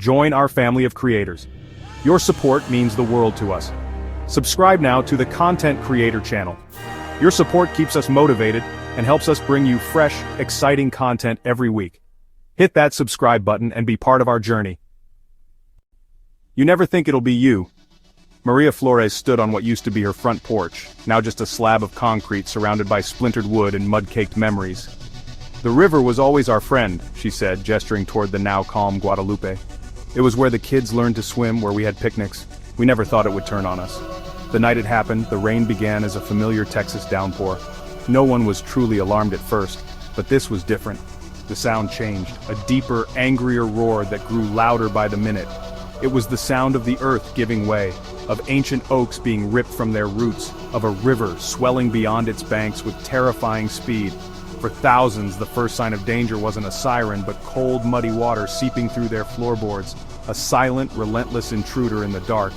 Join our family of creators. Your support means the world to us. Subscribe now to the Content Creator channel. Your support keeps us motivated and helps us bring you fresh, exciting content every week. Hit that subscribe button and be part of our journey. You never think it'll be you. Maria Flores stood on what used to be her front porch, now just a slab of concrete surrounded by splintered wood and mud-caked memories. The river was always our friend, she said, gesturing toward the now calm Guadalupe. It was where the kids learned to swim, where we had picnics. We never thought it would turn on us. The night it happened, the rain began as a familiar Texas downpour. No one was truly alarmed at first, but this was different. The sound changed, a deeper, angrier roar that grew louder by the minute. It was the sound of the earth giving way, of ancient oaks being ripped from their roots, of a river swelling beyond its banks with terrifying speed. For thousands, the first sign of danger wasn't a siren, but cold, muddy water seeping through their floorboards, a silent, relentless intruder in the dark.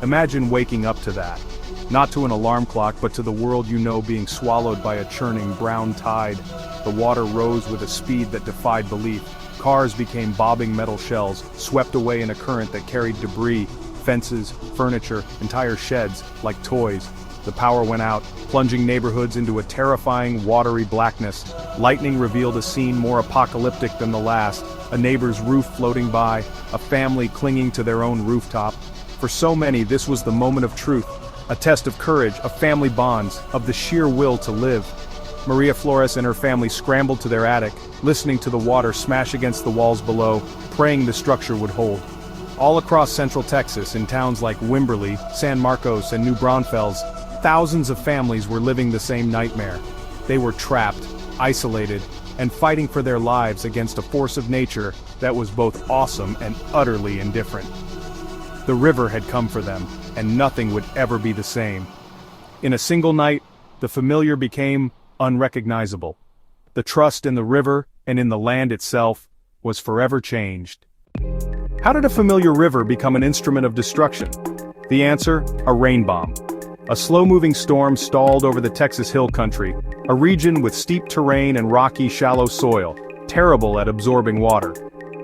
Imagine waking up to that. Not to an alarm clock, but to the world you know being swallowed by a churning brown tide. The water rose with a speed that defied belief. Cars became bobbing metal shells, swept away in a current that carried debris, fences, furniture, entire sheds, like toys. The power went out, plunging neighborhoods into a terrifying, watery blackness. Lightning revealed a scene more apocalyptic than the last, a neighbor's roof floating by, a family clinging to their own rooftop. For so many, this was the moment of truth, a test of courage, of family bonds, of the sheer will to live. Maria Flores and her family scrambled to their attic, listening to the water smash against the walls below, praying the structure would hold. All across central Texas, in towns like Wimberley, San Marcos, and New Braunfels, thousands of families were living the same nightmare. They were trapped, isolated, and fighting for their lives against a force of nature that was both awesome and utterly indifferent. The river had come for them, and nothing would ever be the same. In a single night, the familiar became unrecognizable. The trust in the river, and in the land itself, was forever changed. How did a familiar river become an instrument of destruction? The answer, a rain bomb. A slow-moving storm stalled over the Texas Hill Country, a region with steep terrain and rocky, shallow soil, terrible at absorbing water.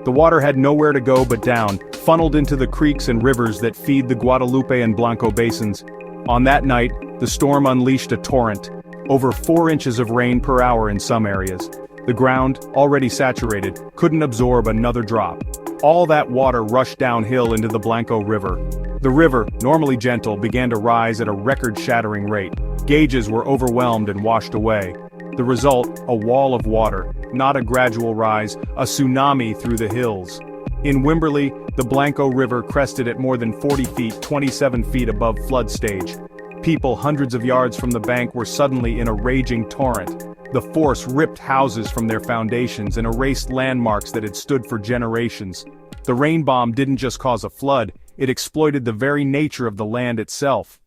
The water had nowhere to go but down, funneled into the creeks and rivers that feed the Guadalupe and Blanco basins. On that night, the storm unleashed a torrent, over 4 inches of rain per hour in some areas. The ground, already saturated, couldn't absorb another drop. All that water rushed downhill into the Blanco River. The river, normally gentle, began to rise at a record-shattering rate. Gauges were overwhelmed and washed away. The result, a wall of water, not a gradual rise, a tsunami through the hills. In Wimberley, the Blanco River crested at more than 40 feet, 27 feet above flood stage. People hundreds of yards from the bank were suddenly in a raging torrent. The force ripped houses from their foundations and erased landmarks that had stood for generations. The rain bomb didn't just cause a flood, it exploited the very nature of the land itself.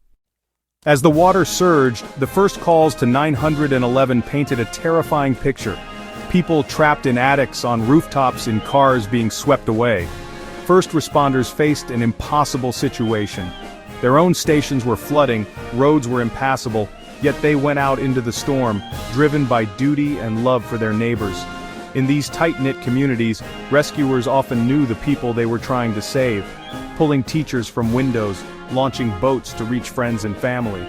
As the water surged, the first calls to 911 painted a terrifying picture. People trapped in attics, on rooftops, in cars being swept away. First responders faced an impossible situation. Their own stations were flooding, roads were impassable, yet they went out into the storm, driven by duty and love for their neighbors. In these tight-knit communities, rescuers often knew the people they were trying to save, pulling teachers from windows, launching boats to reach friends and family.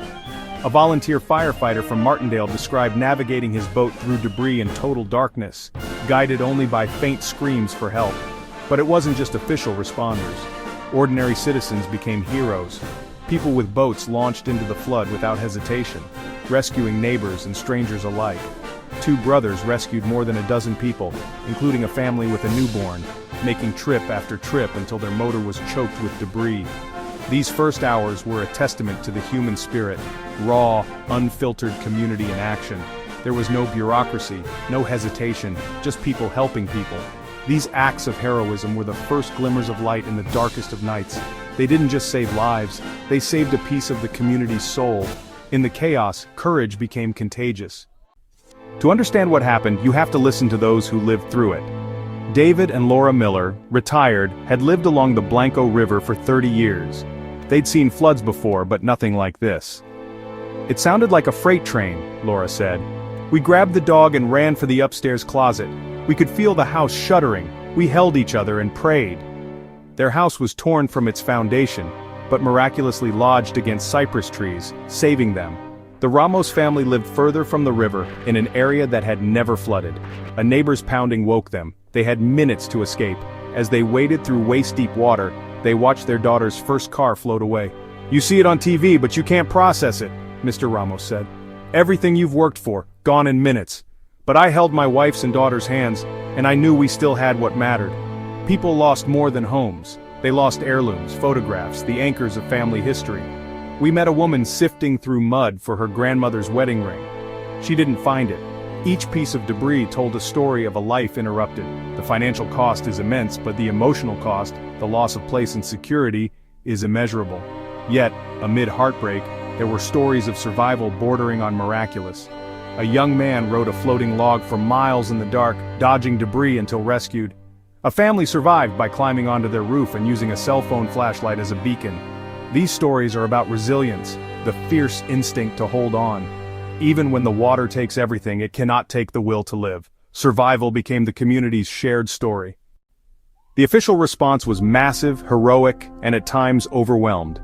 A volunteer firefighter from Martindale described navigating his boat through debris in total darkness, guided only by faint screams for help. But it wasn't just official responders. Ordinary citizens became heroes. People with boats launched into the flood without hesitation, rescuing neighbors and strangers alike. 2 brothers rescued more than a dozen people, including a family with a newborn, making trip after trip until their motor was choked with debris. These first hours were a testament to the human spirit, raw, unfiltered community in action. There was no bureaucracy, no hesitation, just people helping people. These acts of heroism were the first glimmers of light in the darkest of nights. They didn't just save lives, they saved a piece of the community's soul. In the chaos, courage became contagious. To understand what happened, you have to listen to those who lived through it. David and Laura Miller, retired, had lived along the Blanco River for 30 years. They'd seen floods before, but nothing like this. "It sounded like a freight train," Laura said. "We grabbed the dog and ran for the upstairs closet. We could feel the house shuddering. We held each other and prayed." Their house was torn from its foundation, but miraculously lodged against cypress trees, saving them. The Ramos family lived further from the river, in an area that had never flooded. A neighbor's pounding woke them. They had minutes to escape. As they waded through waist-deep water, they watched their daughter's first car float away. "You see it on TV, but you can't process it," Mr. Ramos said. "Everything you've worked for, gone in minutes. But I held my wife's and daughter's hands, and I knew we still had what mattered." People lost more than homes. They lost heirlooms, photographs, the anchors of family history. We met a woman sifting through mud for her grandmother's wedding ring. She didn't find it. Each piece of debris told a story of a life interrupted. The financial cost is immense, but the emotional cost, the loss of place and security, is immeasurable. Yet, amid heartbreak, there were stories of survival bordering on miraculous. A young man rode a floating log for miles in the dark, dodging debris until rescued. A family survived by climbing onto their roof and using a cell phone flashlight as a beacon. These stories are about resilience, the fierce instinct to hold on. Even when the water takes everything, it cannot take the will to live. Survival became the community's shared story. The official response was massive, heroic, and at times overwhelmed.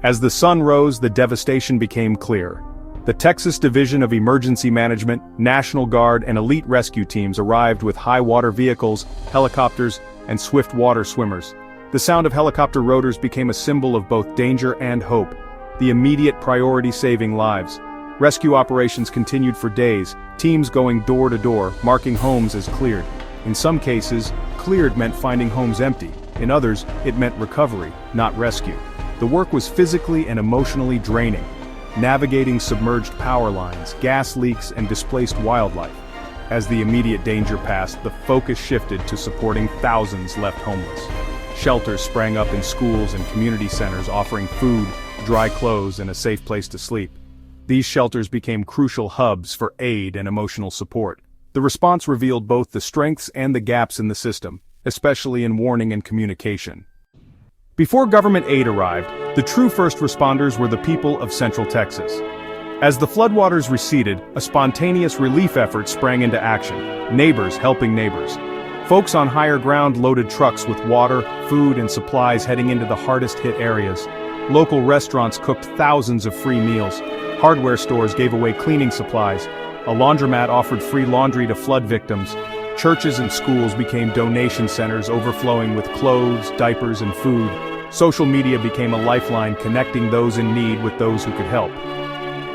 As the sun rose, the devastation became clear. The Texas Division of Emergency Management, National Guard, and elite rescue teams arrived with high-water vehicles, helicopters, and swift water swimmers. The sound of helicopter rotors became a symbol of both danger and hope, the immediate priority saving lives. Rescue operations continued for days, teams going door to door, marking homes as cleared. In some cases, cleared meant finding homes empty. In others, it meant recovery, not rescue. The work was physically and emotionally draining, navigating submerged power lines, gas leaks, and displaced wildlife. As the immediate danger passed, the focus shifted to supporting thousands left homeless. Shelters sprang up in schools and community centers, offering food, dry clothes, and a safe place to sleep. These shelters became crucial hubs for aid and emotional support. The response revealed both the strengths and the gaps in the system, especially in warning and communication. Before government aid arrived, the true first responders were the people of Central Texas. As the floodwaters receded, a spontaneous relief effort sprang into action, neighbors helping neighbors. Folks on higher ground loaded trucks with water, food, and supplies heading into the hardest-hit areas. Local restaurants cooked thousands of free meals. Hardware stores gave away cleaning supplies. A laundromat offered free laundry to flood victims. Churches and schools became donation centers overflowing with clothes, diapers, and food. Social media became a lifeline connecting those in need with those who could help.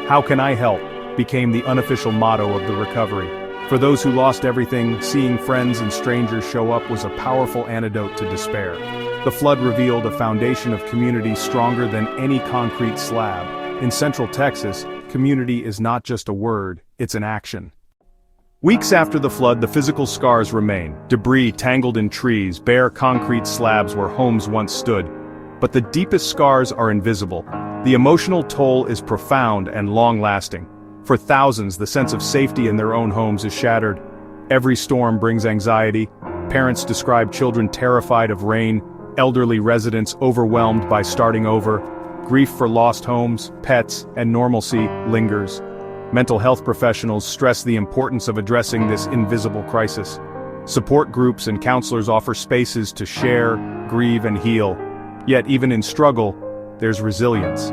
"How can I help?" became the unofficial motto of the recovery. For those who lost everything, seeing friends and strangers show up was a powerful antidote to despair. The flood revealed a foundation of community stronger than any concrete slab. In Central Texas, community is not just a word, it's an action. Weeks after the flood, the physical scars remain. Debris tangled in trees, bare concrete slabs where homes once stood. But the deepest scars are invisible. The emotional toll is profound and long-lasting. For thousands, the sense of safety in their own homes is shattered. Every storm brings anxiety. Parents describe children terrified of rain, elderly residents overwhelmed by starting over. Grief for lost homes, pets, and normalcy lingers. Mental health professionals stress the importance of addressing this invisible crisis. Support groups and counselors offer spaces to share, grieve, and heal. Yet even in struggle, there's resilience.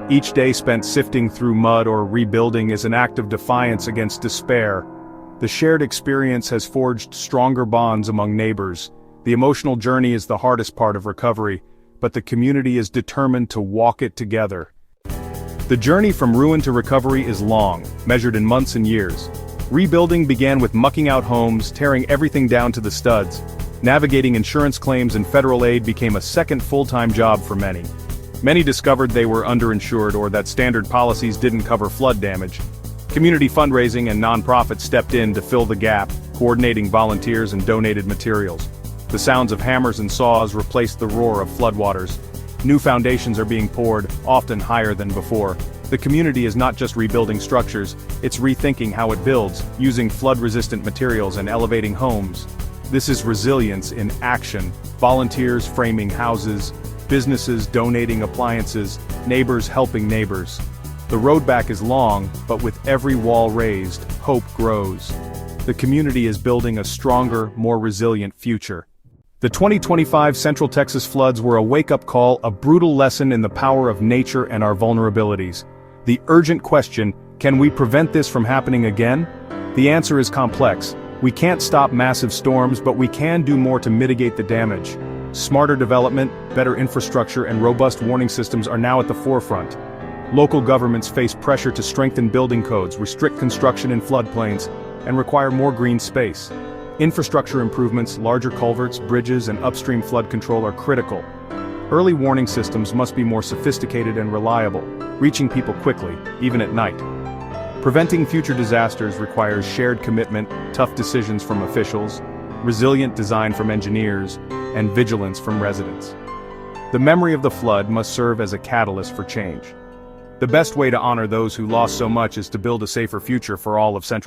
Each day spent sifting through mud or rebuilding is an act of defiance against despair. The shared experience has forged stronger bonds among neighbors. The emotional journey is the hardest part of recovery, but the community is determined to walk it together. The journey from ruin to recovery is long, measured in months and years. Rebuilding began with mucking out homes, tearing everything down to the studs. Navigating insurance claims and federal aid became a second full-time job for many. Many discovered they were underinsured or that standard policies didn't cover flood damage. Community fundraising and nonprofits stepped in to fill the gap, coordinating volunteers and donated materials. The sounds of hammers and saws replaced the roar of floodwaters. New foundations are being poured, often higher than before. The community is not just rebuilding structures, it's rethinking how it builds, using flood-resistant materials and elevating homes. This is resilience in action. Volunteers framing houses, businesses donating appliances, neighbors helping neighbors. The road back is long, but with every wall raised, hope grows. The community is building a stronger, more resilient future. The 2025 Central Texas floods were a wake-up call, a brutal lesson in the power of nature and our vulnerabilities. The urgent question, can we prevent this from happening again? The answer is complex. We can't stop massive storms, but we can do more to mitigate the damage. Smarter development, better infrastructure, and robust warning systems are now at the forefront. Local governments face pressure to strengthen building codes, restrict construction in floodplains, and require more green space. Infrastructure improvements, larger culverts, bridges, and upstream flood control are critical. Early warning systems must be more sophisticated and reliable, reaching people quickly, even at night. Preventing future disasters requires shared commitment, tough decisions from officials, resilient design from engineers, and vigilance from residents. The memory of the flood must serve as a catalyst for change. The best way to honor those who lost so much is to build a safer future for all of Central